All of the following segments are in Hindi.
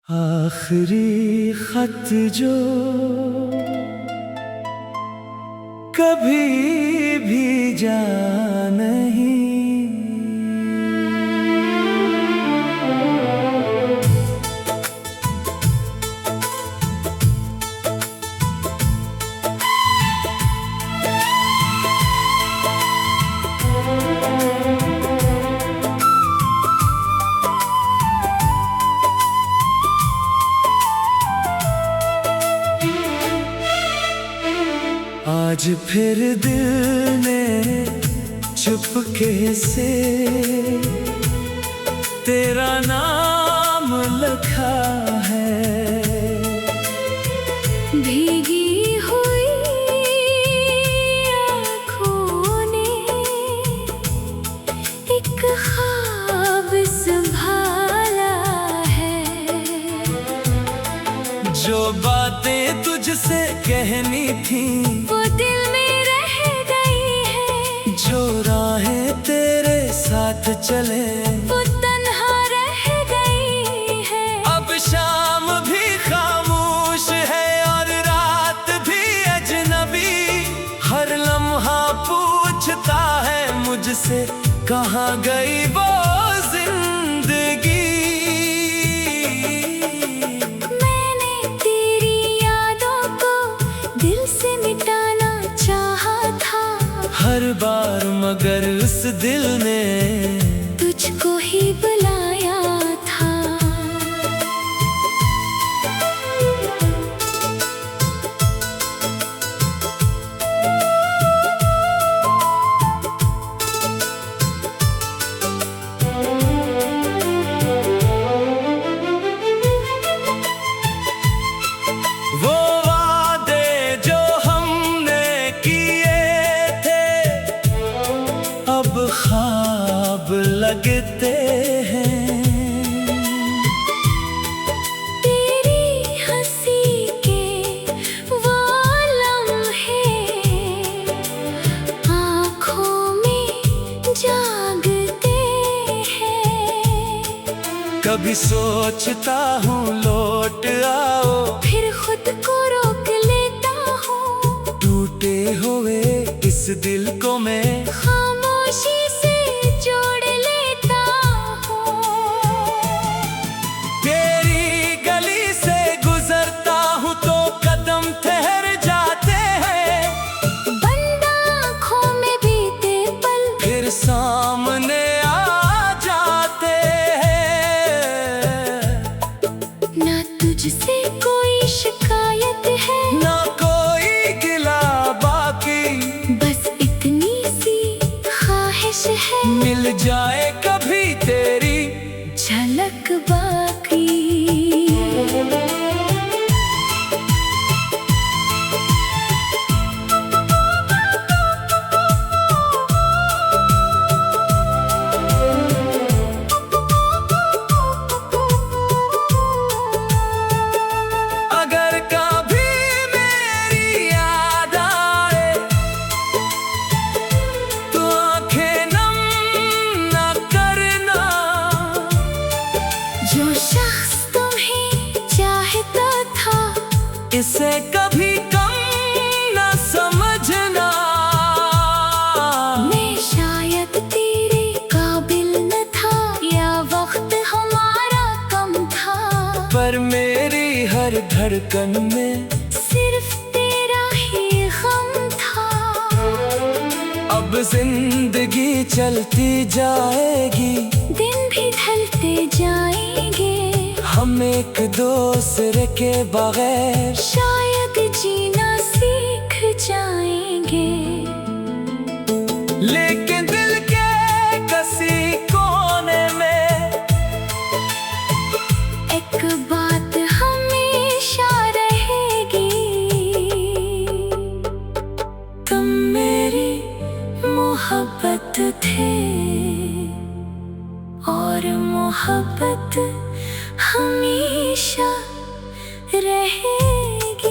आखिरी खत जो कभी भी जा नहीं, आज फिर दिल ने चुपके से तेरा नाम लिखा है। भीगी हुई आँखों ने एक ख्वाब संभाला है। जो बातें तुझसे कहनी थी वो दिल में रह गई है। जो राहें तेरे साथ चले वो तन्हा रह गई है। अब शाम भी खामोश है और रात भी अजनबी। हर लम्हा पूछता है मुझसे कहाँ गई वो जिंदगी। मैंने तेरी यादों को दिल से मिटाना चाहा था हर बार मगर उस दिल ने तुझको ही बुलाया था। वो वादे जो हमने किए थे अब ख्वाब लगते हैं। तेरी हंसी के वो लम्हे आँखों में जागते हैं। कभी सोचता हूँ लौट आओ, फिर खुद को रोक लेता हूँ। टूटे हुए इस दिल को मैं खामोशी से जोड़ लेता हूँ। तेरी गली से गुजरता हूँ तो कदम ठहर जाते हैं। बंद आँखों में बीते पल फिर सामने आ जाते हैं। ना तुझसे कोई शिकायत है ना कोई गिला बाकी, बस इतनी सी ख्वाहिश है मिल जाए कभी तेरी झलक बाकी। अगर कभी मेरी याद आए तो आंखें नम न करना। जो शख्स तुम्हें चाहता था इसे कभी कम न समझना। मैं शायद तेरे काबिल न था या वक्त हमारा कम था। पर मेरी हर धड़कन में सिर्फ तेरा ही गम था। अब जिंदगी चलती जाएगी, दिन भी ढलते जाएंगे। हम एक दूसरे के बगैर शायद जीना सीख जाएंगे। लेकिन दिल के किसी कोने में एक बात हमेशा रहेगी, तुम मेरी मोहब्बत थे और मोहब्बत हमेशा रहेगी।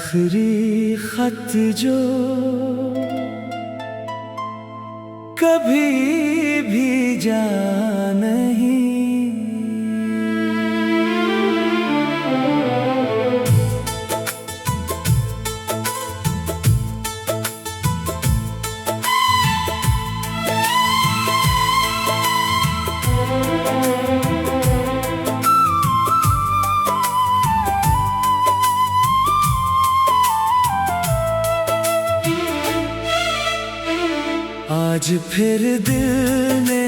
आखिरी खत जो कभी भी जा नहीं। आज फिर दिल ने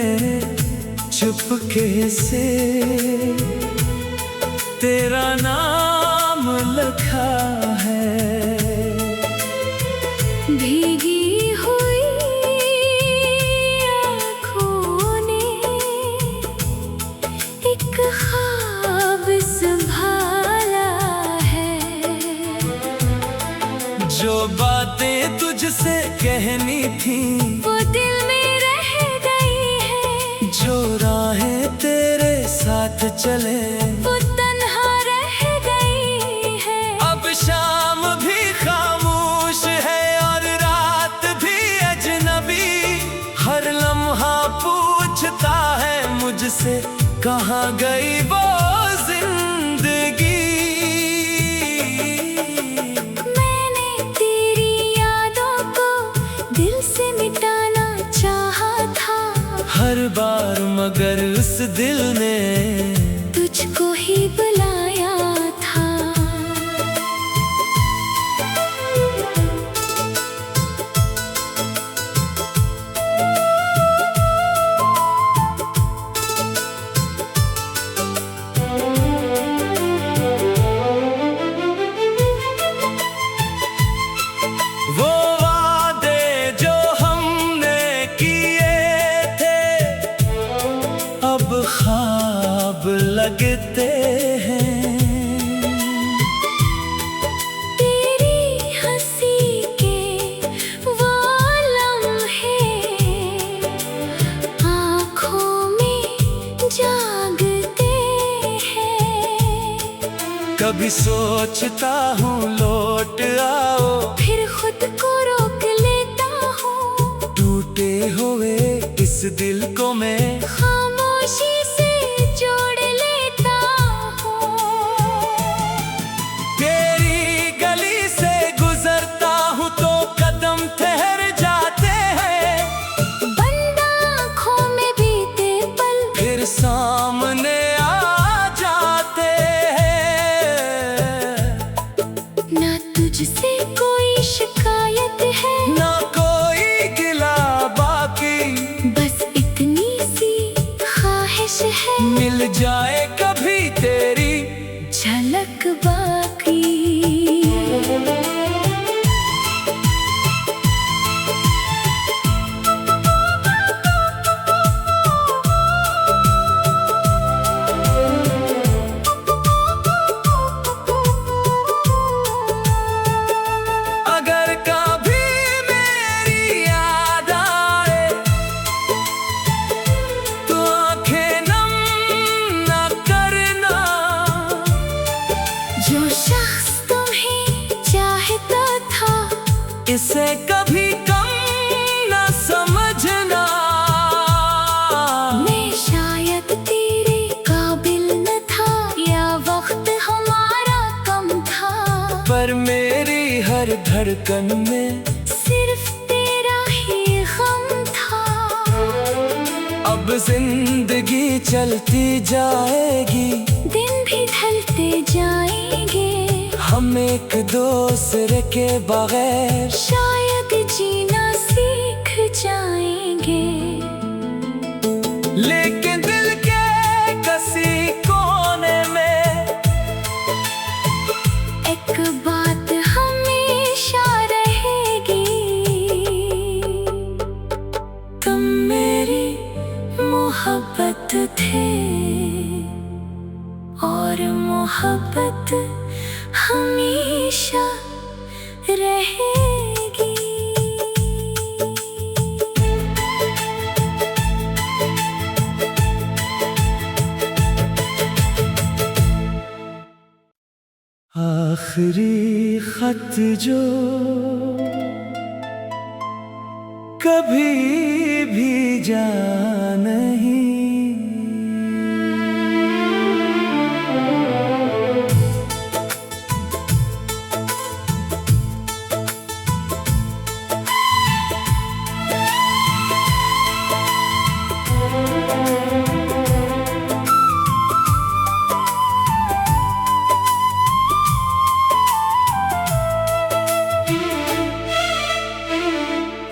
चुपके से तेरा नाम लिखा है। भीगी हुई आँखों ने एक ख्वाब संभाला है। जो बातें तुझसे कहनी थी वो दिल में रह गई है। जो राहें तेरे साथ चले वो तन्हा रह गई है। अब शाम भी खामोश है और रात भी अजनबी। हर लम्हा पूछता है मुझसे कहाँ गई वो जिंदगी। मैंने तेरी यादों को दिल से मिटाना चाहा था हर बार मगर उस दिल ने तुझको ही बुलाया था। वो वादे जो हमने किए थे अब ख्वाब लगते हैं। तेरी हंसी के वो लम्हे आँखों में जागते हैं। कभी सोचता हूँ लौट आओ फिर खुद को रोक लेता हूँ। टूटे हुए इस दिल को मैं खामोशी से जोड़ लेता हूँ। तेरी गली से गुजरता हूँ तो कदम ठहर जाते हैं। बंद आँखों में बीते पल फिर सामने आ जाते हैं। ना तुझसे कोई शिकायत है ना कोई गिला बाकी बस इतनी सी ख्वाहिश है मिल जाए कभी तेरी झलक बाकी। अगर कभी मेरी याद आए तो आंखें नम न करना। जो शख्स तुम्हें चाहता था इसे कभी कम न समझना। मैं शायद तेरे काबिल न था या वक्त हमारा कम था। पर मेरी हर धड़कन में सिर्फ तेरा ही गम था। अब जिंदगी चलती जाएगी दिन भी ढलते जाएंगे हम एक दूसरे के बगैर शायद जीना सीख जाएंगे। लेकिन दिल के किसी कोने में एक बात हमेशा रहेगी तुम मेरी मोहब्बत थे और मोहब्बत हमेशा रहेगी। आखिरी आखिरी खत जो कभी भी जा नहीं।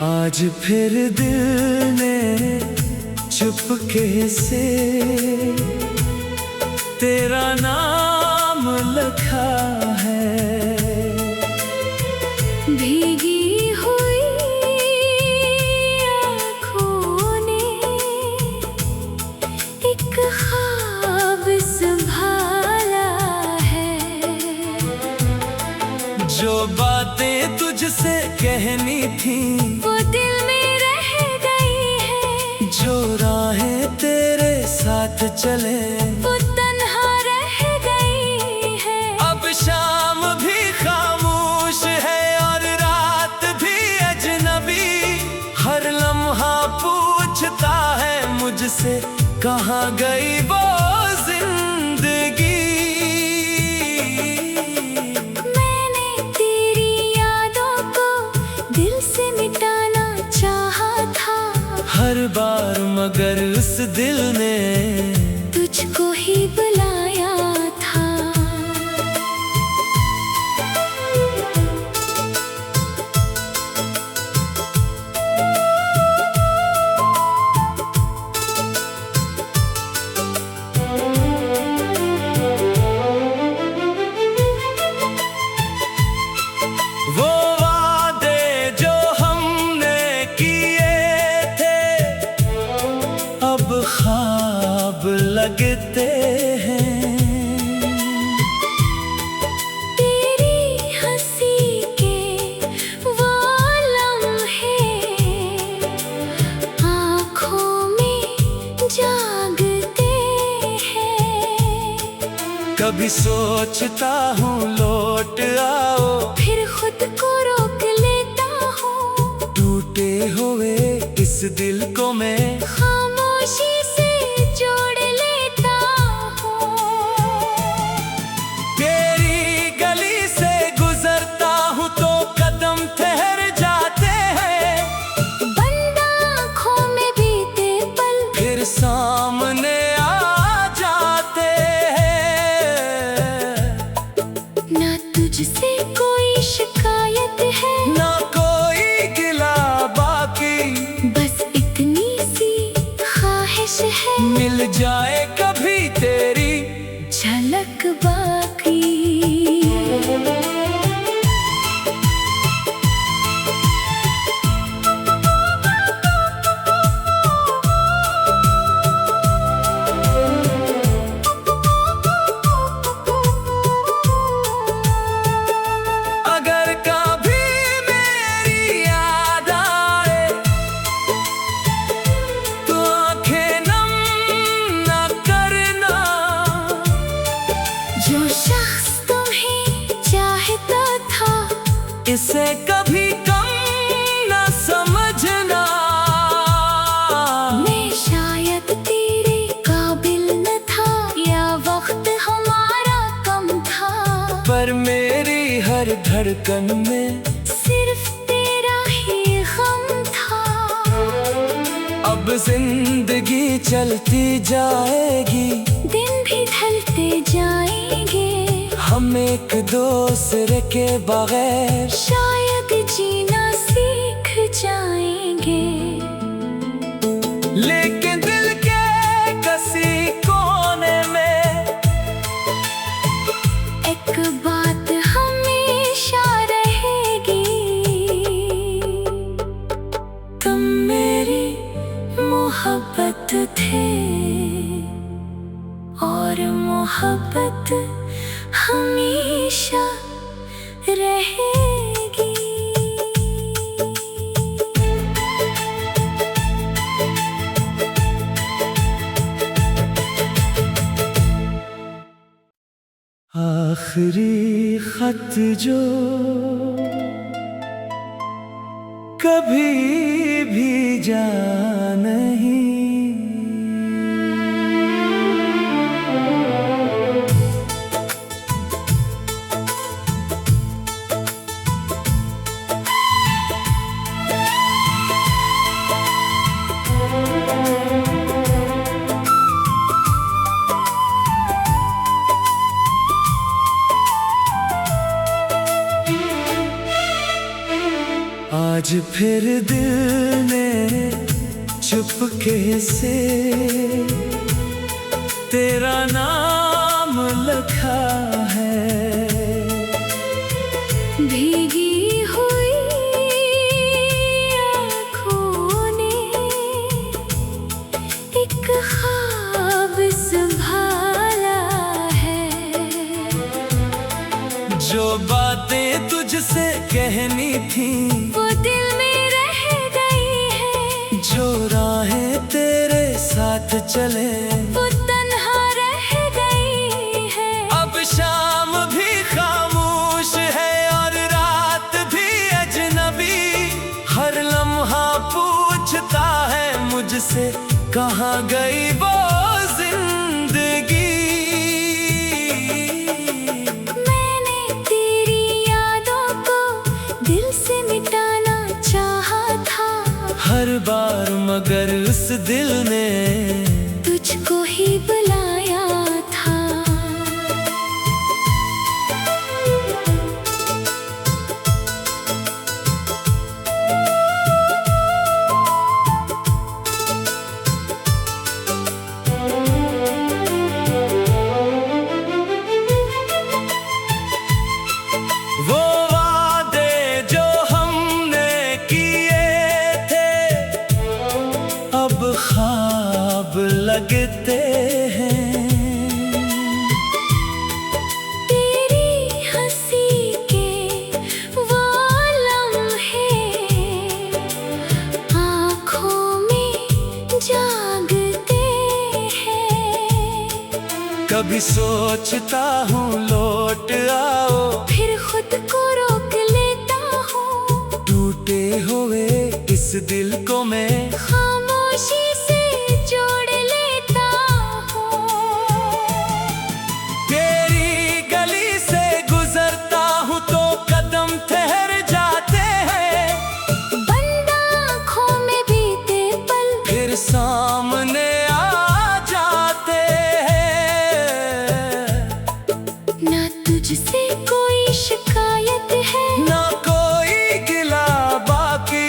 आज फिर दिल ने चुपके से तेरा नाम लिखा है। भीगी हुई आँखों ने एक ख्वाब संभाला है। जो बातें तुझसे कहनी थी वो दिल में रह गई है। जो राहें तेरे साथ चले वो तन्हा रह गई है। अब शाम भी खामोश है और रात भी अजनबी। हर लम्हा पूछता है मुझसे कहाँ गई वो जिंदगी। मैंने तेरी यादों को दिल से मिटाना चाहा था हर बार मगर उस दिल ने तुझको ही बुलाया था। वो वादे जो हमने किए थे अब ख्वाब लगते हैं। तेरी हंसी के वो लम्हे आँखों में जागते हैं। कभी सोचता हूँ लौट आओ फिर खुद को रोक लेता हूँ। टूटे हुए इस दिल को मैं खामोशी से जोड़ लेता हूँ। तेरी गली से गुजरता हूँ तो कदम ठहर जाते हैं। बंद आँखों में बीते पल फिर सामने आ जाते हैं। ना तुझसे कोई शिकायत है ना कोई गिला बाकी बस इतनी सी ख्वाहिश है मिल जाए कभी तेरी झलक बाकी। अगर कभी मेरी याद आए तो आंखें नम न करना। जो शख्स तुम्हें चाहता था इसे कभी कम न समझना। मैं शायद तेरे काबिल न था या वक्त हमारा कम था। पर मेरी हर धड़कन में सिर्फ तेरा ही गम था। अब जिंदगी चलती जाएगी दिन भी ढलते जाएंगे हम एक दूसरे के बगैर शायद जीना सीख जाएंगे। लेकिन दिल के किसी कोने में एक बात हमेशा रहेगी तुम मेरी मोहब्बत थे और मोहब्बत हमेशा रहेगी। आखिरी खत खत जो कभी भीगा नहीं। आज फिर दिल ने चुपके से तेरा नाम लिखा है। भीगी हुई आँखों ने एक ख्वाब संभाला है। जो बातें तुझसे कहनी थी वो दिल में रह गई है। जो राहें तेरे साथ चले वो तन्हा रह गई है। अब शाम भी खामोश है और रात भी अजनबी। हर लम्हा पूछता है मुझसे कहाँ गई वो जिंदगी। मैंने तेरी यादों को दिल से मिटाना चाहा था हर बार मगर उस दिल ने तुझको ही बुलाया था। वो वादे जो हमने किए थे अब ख्वाब लगते हैं। तेरी हंसी के वो लम्हे आँखों में जागते हैं। कभी सोचता हूँ लौट आओ फिर खुद को रोक लेता हूँ। टूटे हुए इस दिल को मैं खामोशी से जोड़ लेता हूँ। तेरी गली से गुजरता हूँ तो कदम ठहर जाते हैं। बंद आँखों में बीते पल फिर सामने आ जाते हैं। ना तुझसे कोई शिकायत है ना कोई गिला बाकी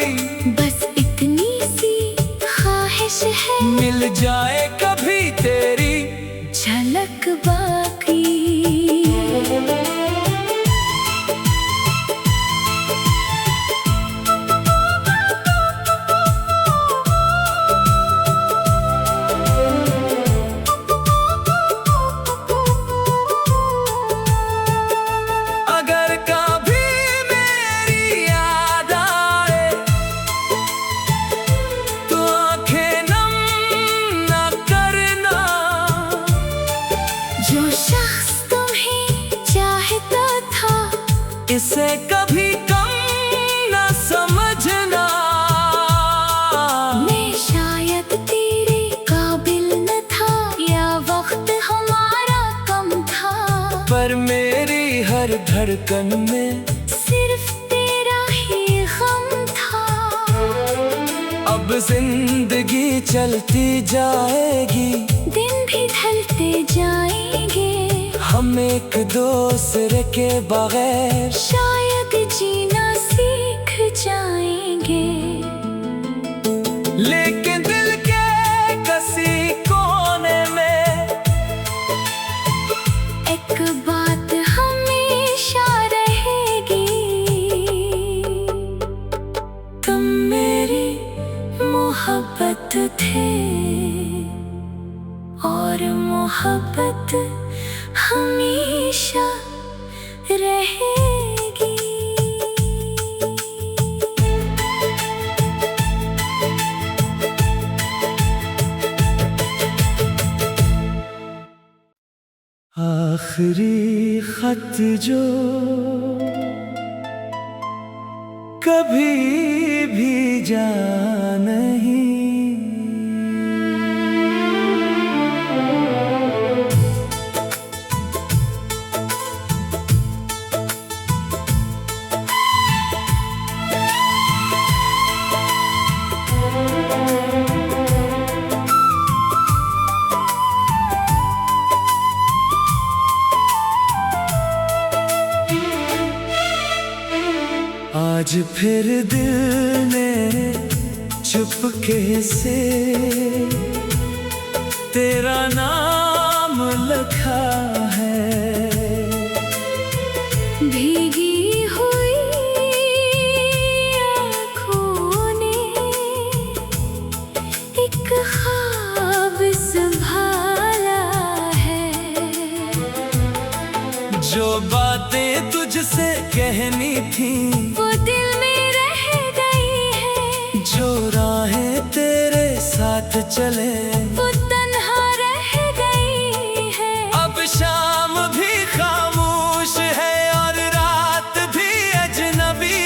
बस इतनी सी ख्वाहिश है मिल जाए कभी तेरी झलक बाकी। अगर कभी मेरी याद आए तो आंखें नम न करना। जो शख्स तुम्हें चाहता था इसे कभी कम न समझना। मैं शायद तेरे काबिल न था या वक्त हमारा कम था। पर मेरी हर धड़कन में सिर्फ तेरा ही गम था। अब जिंदगी चलती जाएगी दिन भी ढलते जाएंगे हम एक दूसरे के बगैर शायद जीना सीख जाएंगे। लेकिन दिल के किसी कोने में एक बात हमेशा रहेगी तुम मेरी मोहब्बत थे और मोहब्बत हमेशा रहेगी। आखिर आखिरी खत जो कभी भी जा नहीं। आज फिर दिल ने चुपके से तेरा नाम लिखा है। भीगी हुई आँखों ने एक ख्वाब संभाला है। जो बातें तुझसे कहनी थी वो दिल में रह गई है। जो राहें तेरे साथ चले वो तन्हा रह गई है। अब शाम भी खामोश है और रात भी अजनबी।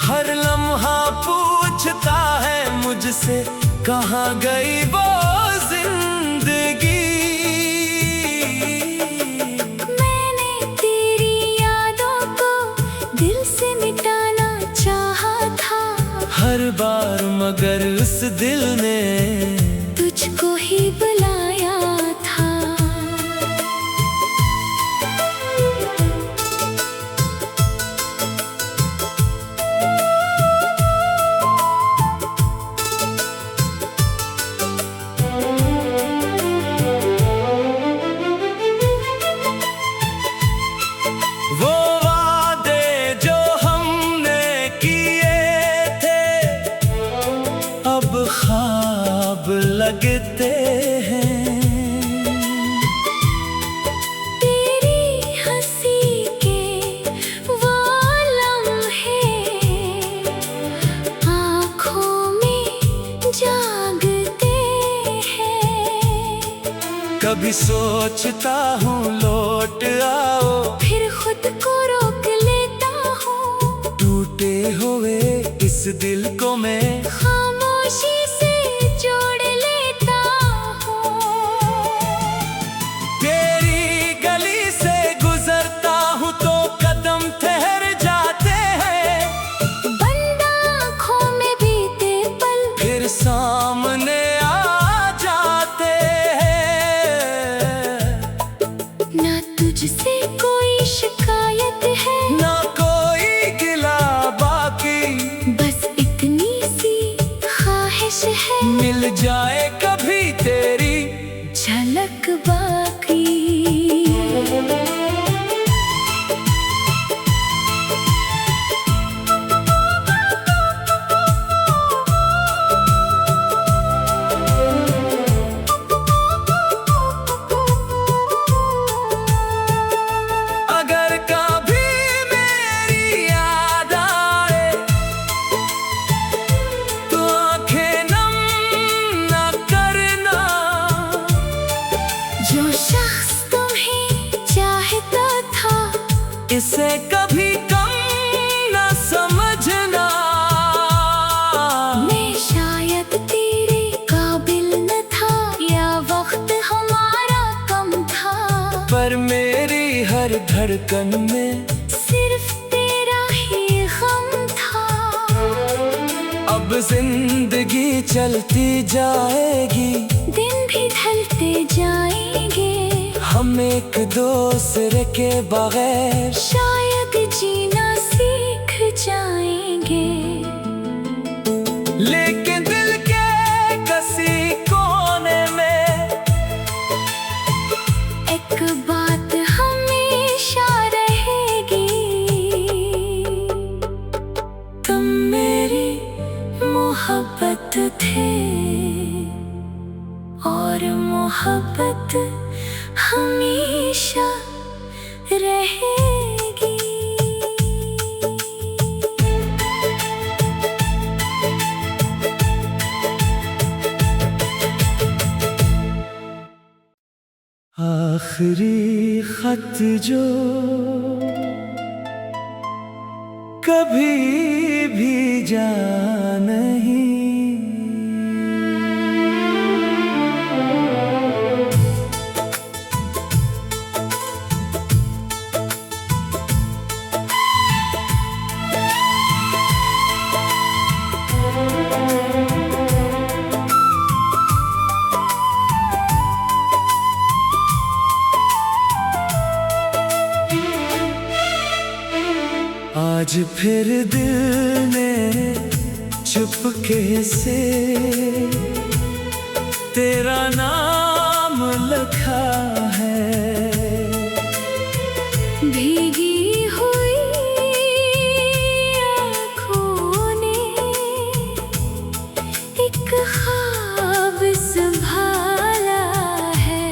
हर लम्हा पूछता है मुझसे कहाँ गई वो जिंदगी। मैंने तेरी यादों को दिल से मिटाना चाहा था हर बार मगर उस दिल ने तुझको ही बुलाया था। वो वादे जो हमने किए थे अब ख्वाब लगते हैं। तेरी हंसी के वो लम्हे आँखों में जागते हैं। कभी सोचता हूँ लौट आओ फिर खुद को रोक लेता हूँ। टूटे हुए इस दिल को मैं खामोशी से जोड़ लेता हूँ। तेरी गली से गुजरता हूँ तो कदम ठहर जाते हैं। बंद आँखों में बीते पल फिर सामने आ जाते हैं। ना तुझसे कोई शिकायत है ना कोई गिला बाकी बस इतनी सी ख्वाहिश है मिल जाए कभी तेरी झलक बाकी। अगर कभी मेरी याद आए तो आंखें नम न करना। जो शख्स तुम्हें चाहता था इसे कभी कम न समझना। मैं शायद तेरे काबिल न था या वक्त हमारा कम था। पर मेरी हर धड़कन में सिर्फ तेरा ही गम था। अब जिंदगी चलती जाएगी दिन भी ढलते जाएंगे हम एक दूसरे के बगैर शायद जीना सीख जाएंगे। लेकिन दिल के किसी कोने में एक बात हमेशा रहेगी तुम मेरी मोहब्बत थे और मोहब्बत हमेशा रहेगी। आखिरी आखिरी खत जो कभी भी जा नहीं। आज फिर दिल ने चुपके से तेरा नाम लिखा है। भीगी हुई आँखों ने एक ख्वाब संभाला है।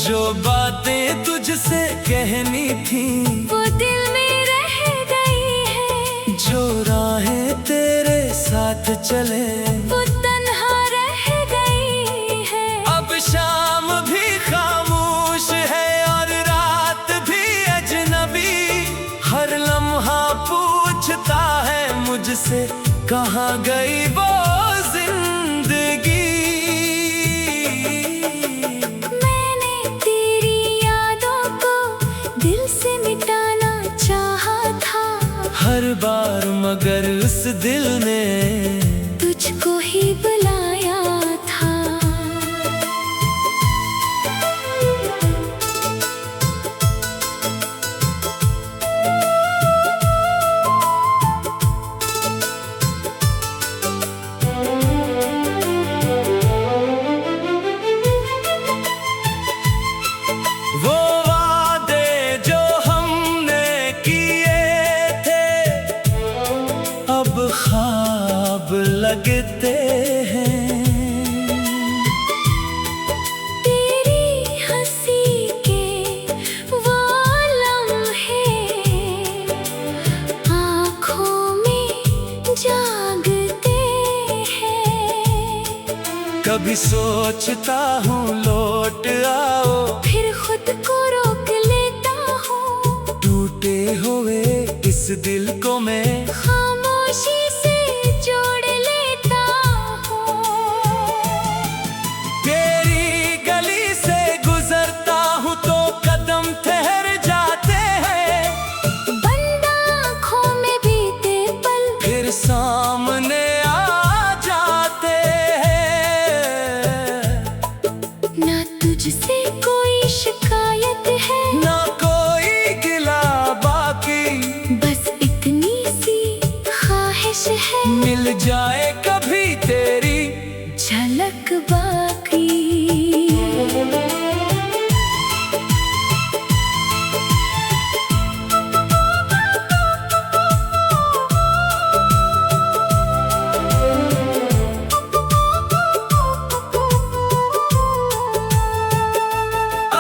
जो बातें तुझसे कहनी थी वो दिल में रह गई है। जो राहें तेरे साथ चले वो तन्हा रह गई है। अब शाम भी खामोश है और रात भी अजनबी। हर लम्हा पूछता है मुझसे कहाँ गई वो जिंदगी। मैंने तेरी यादों को दिल से मिटाना चाहा था हर बार मगर उस दिल ने तुझको ही बुलाया था। वो वादे जो हमने किए थे अब ख्वाब लगते हैं। तेरी हंसी के वो लम्हे आँखों में जागते हैं। कभी सोचता हूँ लौट आओ फिर खुद को रोक लेता हूँ। टूटे हुए इस दिल को मैं खामोशी से जोड़ लेता हूँ। तेरी गली से गुजरता हूँ तो कदम ठहर जाते हैं। बंद आँखों में बीते पल फिर सामने आ जाते हैं। ना तुझसे कोई शिकायत है ना कोई गिला बाकी बस इतनी सी ख्वाहिश है मिल जाए कभी तेरी झलक बाकी।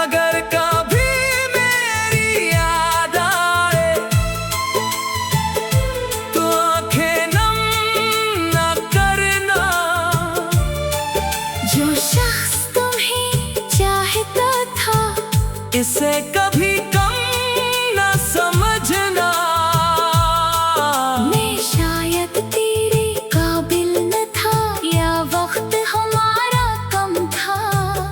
अगर कभी मेरी याद आए तो आंखें नम न करना। जो शख्स तुम्हें चाहता था इसे कभी कम न समझना। मैं शायद तेरे काबिल न था या वक्त हमारा कम था।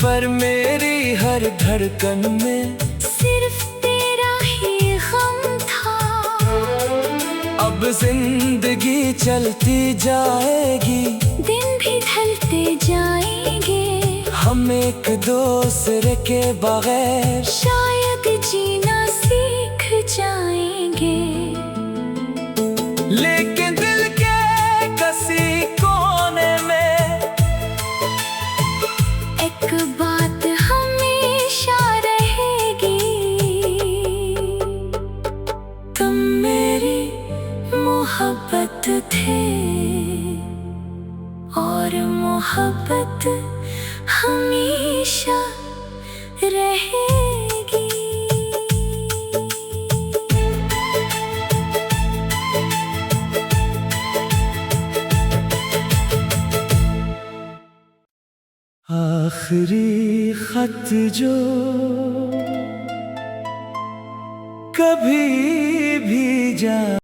पर मेरी हर धड़कन में सिर्फ तेरा ही गम था। अब जिंदगी चलती जाएगी दिन भी ढलते जाएंगे हम एक दूसरे के बगैर शायद जीना सीख जाएंगे। लेकिन दिल के किसी कोने में एक बात हमेशा रहेगी तुम मेरी मोहब्बत थे और मोहब्बत हमेशा रहेगी। आखिरी खत जो कभी भी जा